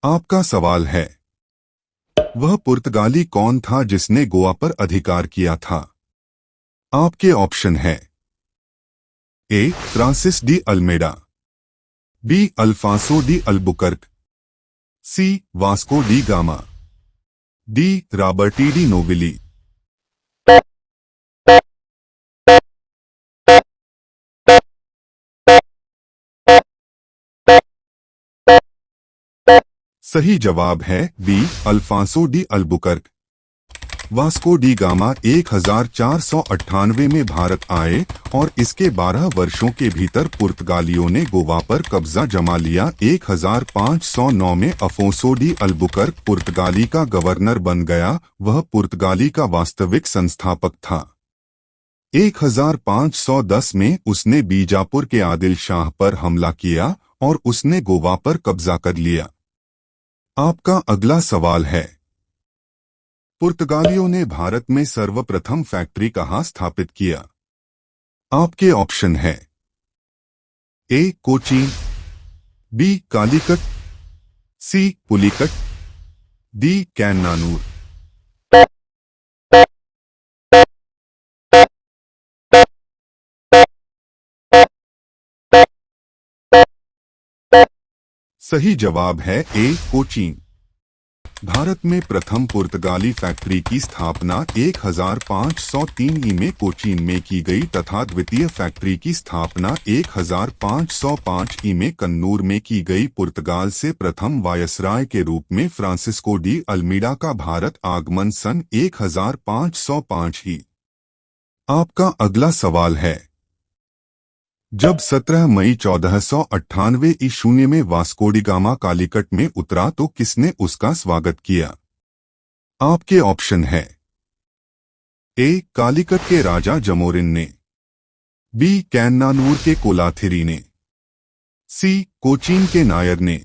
आपका सवाल है, वह पुर्तगाली कौन था जिसने गोवा पर अधिकार किया था? आपके ऑप्शन है A. Francis de Almeida, B. Alfonso de Albuquerque, C. Vasco da Gama, D. Roberto de Nobili. सही जवाब है B. Alfonso de Albuquerque. Vasco da Gama 1498 में भारत आए और इसके 12 वर्षों के भीतर पुर्तगालियों ने गोवा पर कब्जा जमा लिया। 1509 में अफोंसो डी अल्बुकर्क पुर्तगाली का गवर्नर बन गया। वह पुर्तगाली का वास्तविक संस्थापक था। 1510 में उसने बीजापुर के आदिल शाह पर हमला किया और उसने गोवा पर कब्जा कर लिया। आपका अगला सवाल है, पुर्तगालियों ने भारत में सर्वप्रथम फैक्ट्री कहाँ स्थापित किया? आपके ऑप्शन है ए. कोचीन, बी. कालीकट, सी. पुलिकट, डी. कैन्नानूर। सही जवाब है ए. कोचीन। भारत में प्रथम पुर्तगाली फैक्ट्री की स्थापना 1503 में कोचीन में की गई तथा द्वितीय फैक्ट्री की स्थापना 1505 में कन्नूर में की गई। पुर्तगाल से प्रथम वायसराय के रूप में फ्रांसिस्को डी अल्मीडा का भारत आगमन सन 1505 ही। आपका अगला सवाल है, जब 17 मई 1498 ईस्वी में वास्को डी गामा कालीकट में उतरा तो किसने उसका स्वागत किया? आपके ऑप्शन है ए. कालीकट के राजा जमोरिन ने, बी. कैन्नानूर के कोलाथिरी ने, सी. कोचीन के नायर ने,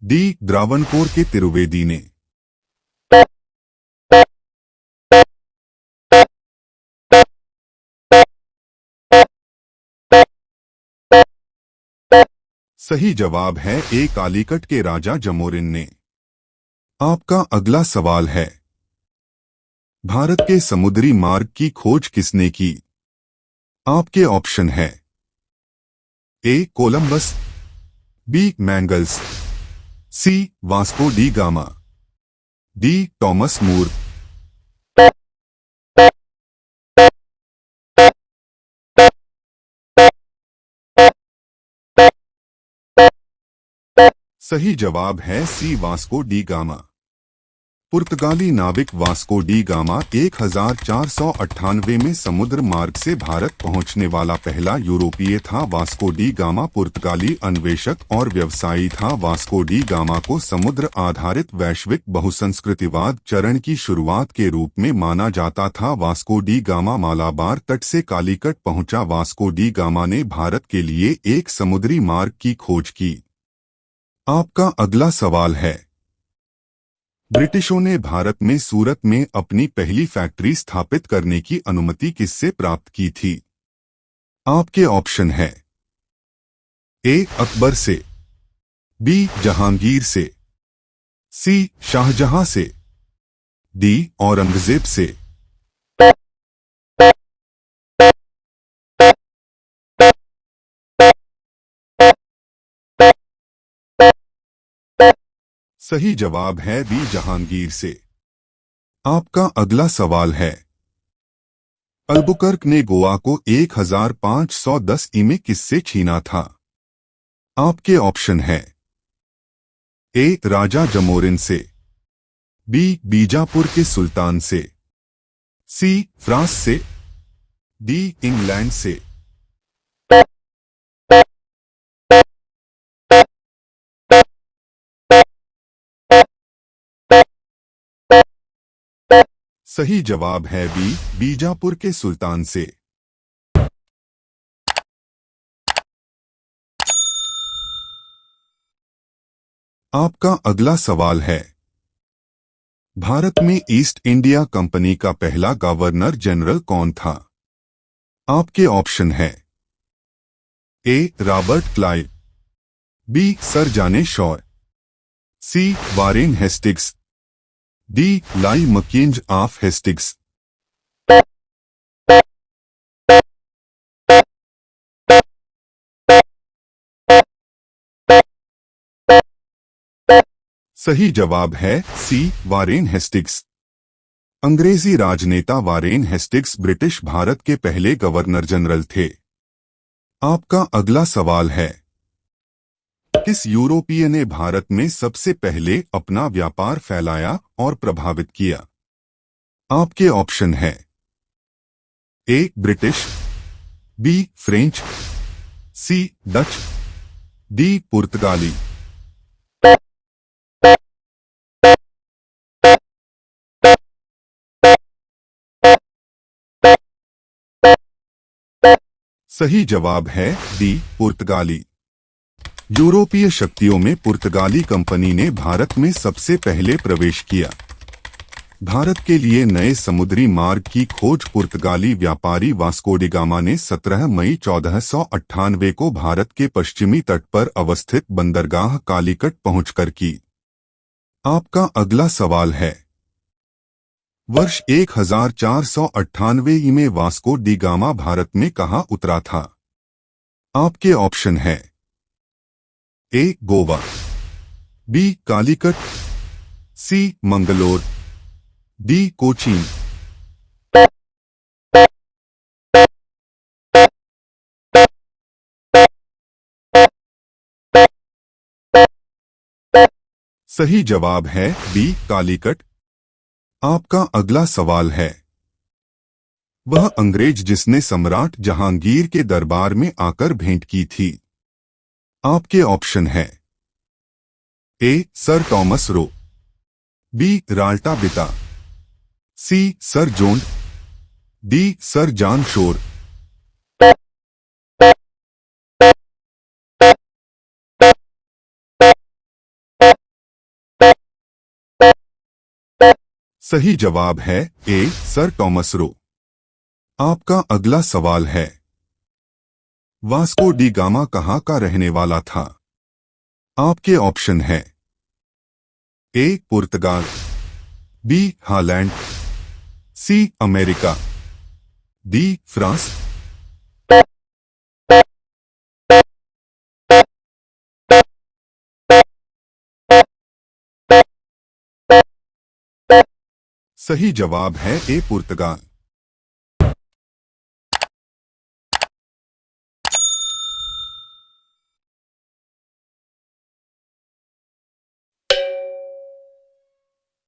डी. द्रावणकोर के तिरुवेदी ने। सही जवाब है ए. कालीकट के राजा जमोरिन ने। आपका अगला सवाल है, भारत के समुद्री मार्ग की खोज किसने की? आपके ऑप्शन है A. Columbus, B. Magellan, C. Vasco da Gama, D. Thomas More. सही जवाब है सी. Vasco da gamma. पुर्तगाली नाविक वास्को डी गामा 1498 में समुद्र मार्ग से भारत पहुंचने वाला पहला यूरोपीय था। वास्को डी गामा पुर्तगाली अन्वेषक और व्यवसायी था। वास्को डी गामा को समुद्र आधारित वैश्विक बहुसंस्कृतिवाद चरण की शुरुआत के रूप में माना जाता था। वास्को डी गामा मालाबार तट से कालीकट पहुंचा। वास्को डी गामा ने भारत के लिए एक समुद्री मार्ग की खोज की। आपका अगला सवाल है, ब्रिटिशों ने भारत में सूरत में अपनी पहली फैक्ट्री स्थापित करने की अनुमति किससे प्राप्त की थी? आपके ऑप्शन है ए. अकबर से, बी. जहांगीर से, सी. शाहजहां से, डी. औरंगजेब से। सही जवाब है बी. जहांगीर से। आपका अगला सवाल है, अल्बुकर्क ने गोवा को 1510 में किससे छीना था? आपके ऑप्शन है ए. राजा जमोरिन से, बी. बीजापुर के सुल्तान से, सी. फ्रांस से, डी. इंग्लैंड से। सही जवाब है बी. बीजापुर के सुल्तान से। आपका अगला सवाल है, भारत में ईस्ट इंडिया कंपनी का पहला गवर्नर जनरल कौन था? आपके ऑप्शन है A. Robert Clive, B. Sir John Shore, C Warren Hastings, D लाई मकींज ऑफ हेस्टिग्स। सही जवाब है सी वारेन हेस्टिग्स। अंग्रेजी राजनेता वारेन हेस्टिग्स ब्रिटिश भारत के पहले गवर्नर जनरल थे। आपका अगला सवाल है, किस यूरोपीय ने भारत में सबसे पहले अपना व्यापार फैलाया और प्रभावित किया? आपके ऑप्शन है ए ब्रिटिश, बी फ्रेंच, सी डच, डी पुर्तगाली। सही जवाब है डी पुर्तगाली। यूरोपीय शक्तियों में पुर्तगाली कंपनी ने भारत में सबसे पहले प्रवेश किया। भारत के लिए नए समुद्री मार्ग की खोज पुर्तगाली व्यापारी वास्को डी गामा ने 17 मई 1498 को भारत के पश्चिमी तट पर अवस्थित बंदरगाह कालीकट पहुंचकर की। आपका अगला सवाल है, वर्ष 1498 में वास्को डी गामा भारत में कहां उतरा था? आपके ऑप्शन है ए गोवा, बी कालीकट, सी मंगलोर, डी कोचीन। सही जवाब है बी कालीकट। आपका अगला सवाल है, वह अंग्रेज जिसने सम्राट जहांगीर के दरबार में आकर भेंट की थी? आपके ऑप्शन है A Sir Thomas Roe, B राल्टा बिता, C Sir John, D Sir John Shore. सही जवाब है ए सर टॉमस रो। आपका अगला सवाल है, वास्को डी गामा कहां का रहने वाला था? आपके ऑप्शन है ए पुर्तगाल, B Holland, C America, D France. सही जवाब है ए पुर्तगाल।